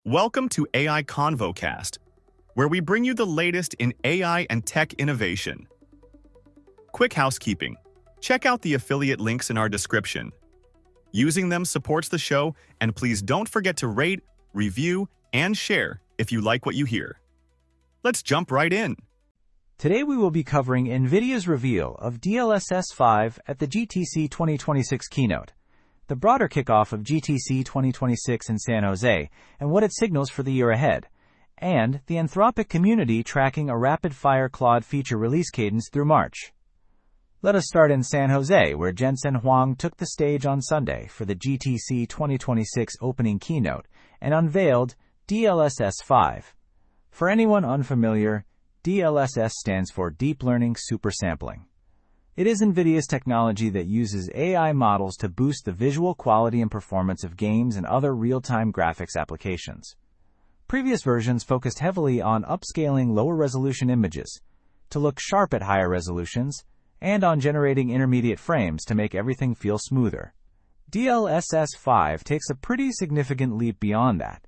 Welcome to AI ConvoCast, where we bring you the latest in AI and tech innovation. Quick housekeeping. Check out the affiliate links in our description. Using them supports the show, and please don't forget to rate, review, and share if you like what you hear. Let's jump right in. Today we will be covering Nvidia's reveal of DLSS 5 at the GTC 2026 keynote, the broader kickoff of GTC 2026 in San Jose, and what it signals for the year ahead, and the Anthropic community tracking a rapid-fire Claude feature release cadence through March. Let us start in San Jose, where Jensen Huang took the stage on Sunday for the GTC 2026 opening keynote and unveiled DLSS 5. For anyone unfamiliar, DLSS stands for Deep Learning Supersampling. It is Nvidia's technology that uses AI models to boost the visual quality and performance of games and other real-time graphics applications. Previous versions focused heavily on upscaling lower-resolution images to look sharp at higher resolutions and on generating intermediate frames to make everything feel smoother. DLSS 5 takes a pretty significant leap beyond that.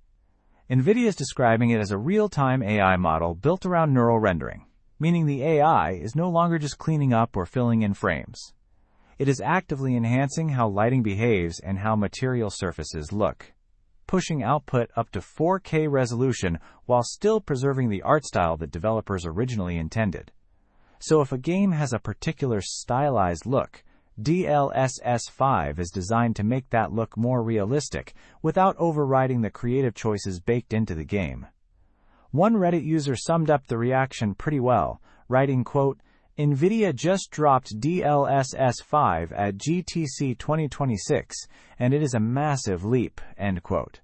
Nvidia is describing it as a real-time AI model built around neural rendering, meaning the AI is no longer just cleaning up or filling in frames. It is actively enhancing how lighting behaves and how material surfaces look, pushing output up to 4K resolution while still preserving the art style that developers originally intended. So if a game has a particular stylized look, DLSS 5 is designed to make that look more realistic without overriding the creative choices baked into the game. One Reddit user summed up the reaction pretty well, writing, quote, "Nvidia just dropped DLSS 5 at GTC 2026, and it is a massive leap," end quote.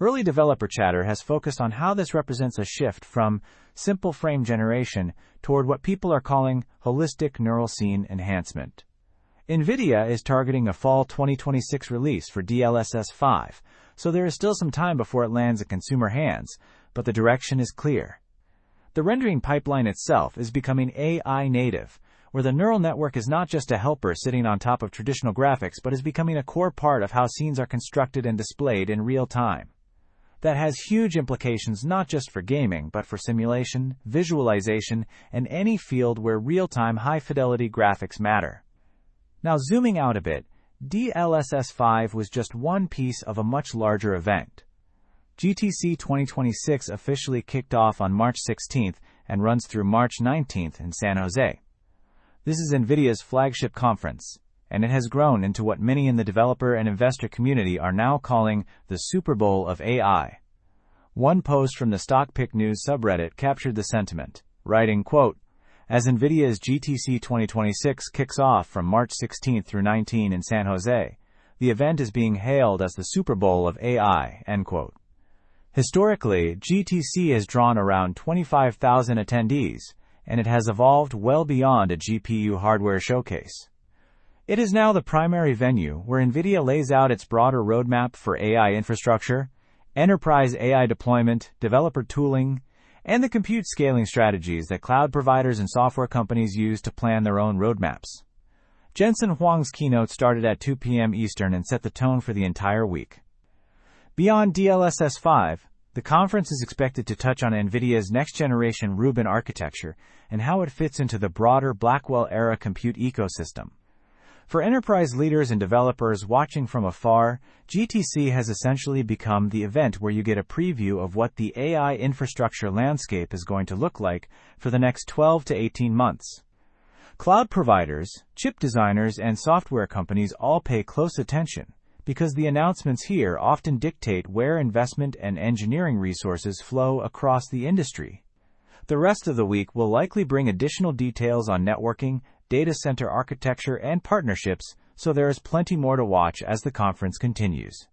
Early developer chatter has focused on how this represents a shift from simple frame generation toward what people are calling holistic neural scene enhancement. Nvidia is targeting a fall 2026 release for DLSS 5, so there is still some time before it lands in consumer hands, but the direction is clear. The rendering pipeline itself is becoming AI native, where the neural network is not just a helper sitting on top of traditional graphics, but is becoming a core part of how scenes are constructed and displayed in real time. That has huge implications not just for gaming, but for simulation, visualization, and any field where real-time high-fidelity graphics matter. Now zooming out a bit, DLSS 5 was just one piece of a much larger event. GTC 2026 officially kicked off on March 16th and runs through March 19th in San Jose. This is Nvidia's flagship conference, and it has grown into what many in the developer and investor community are now calling the Super Bowl of AI. One post from the StockPick News subreddit captured the sentiment, writing, quote, "As Nvidia's GTC 2026 kicks off from March 16th through 19 in San Jose, the event is being hailed as the Super Bowl of AI," end quote. Historically, GTC has drawn around 25,000 attendees, and it has evolved well beyond a GPU hardware showcase. It is now the primary venue where Nvidia lays out its broader roadmap for AI infrastructure, enterprise AI deployment, developer tooling, and the compute scaling strategies that cloud providers and software companies use to plan their own roadmaps. Jensen Huang's keynote started at 2 p.m. Eastern and set the tone for the entire week. Beyond DLSS 5, the conference is expected to touch on Nvidia's next-generation Rubin architecture and how it fits into the broader Blackwell-era compute ecosystem. For enterprise leaders and developers watching from afar, GTC has essentially become the event where you get a preview of what the AI infrastructure landscape is going to look like for the next 12 to 18 months. Cloud providers, chip designers, and software companies all pay close attention, because the announcements here often dictate where investment and engineering resources flow across the industry. The rest of the week will likely bring additional details on networking, data center architecture, and partnerships, so there is plenty more to watch as the conference continues.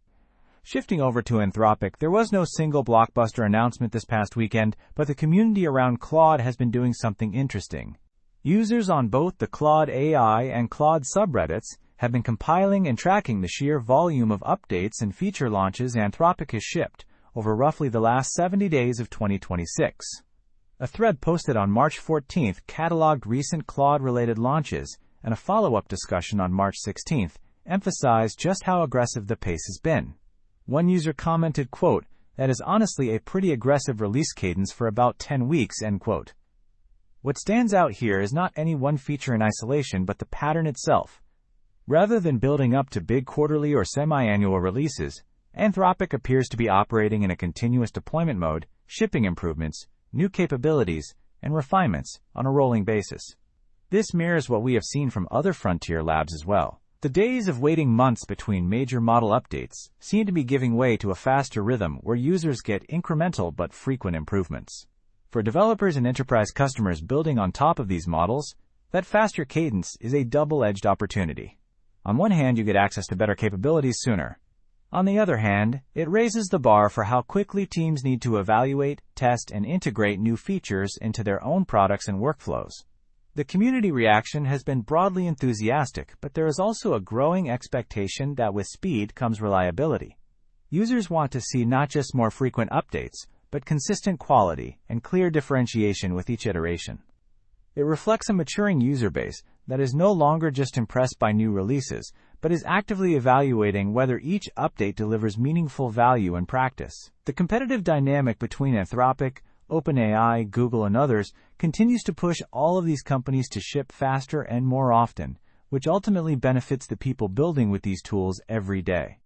Shifting over to Anthropic, there was no single blockbuster announcement this past weekend, but the community around Claude has been doing something interesting. Users on both the Claude AI and Claude subreddits have been compiling and tracking the sheer volume of updates and feature launches Anthropic has shipped over roughly the last 70 days of 2026. A thread posted on March 14th cataloged recent Claude-related launches, and a follow-up discussion on March 16th emphasized just how aggressive the pace has been. One user commented, quote, That is honestly a pretty aggressive release cadence for about 10 weeks, end quote. What stands out here is not any one feature in isolation but the pattern itself. Rather than building up to big quarterly or semi-annual releases, Anthropic appears to be operating in a continuous deployment mode, shipping improvements, new capabilities, and refinements on a rolling basis. This mirrors what we have seen from other frontier labs as well. The days of waiting months between major model updates seem to be giving way to a faster rhythm where users get incremental but frequent improvements. For developers and enterprise customers building on top of these models, that faster cadence is a double-edged opportunity. On one hand, you get access to better capabilities sooner. On the other hand, it raises the bar for how quickly teams need to evaluate, test, and integrate new features into their own products and workflows. The community reaction has been broadly enthusiastic, but there is also a growing expectation that with speed comes reliability. Users want to see not just more frequent updates, but consistent quality and clear differentiation with each iteration. It reflects a maturing user base that is no longer just impressed by new releases, but is actively evaluating whether each update delivers meaningful value in practice. The competitive dynamic between Anthropic, OpenAI, Google, and others continues to push all of these companies to ship faster and more often, which ultimately benefits the people building with these tools every day.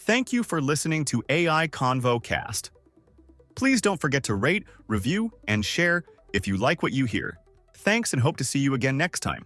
Thank you for listening to AI Convo Cast. Please don't forget to rate, review, and share if you like what you hear. Thanks and hope to see you again next time.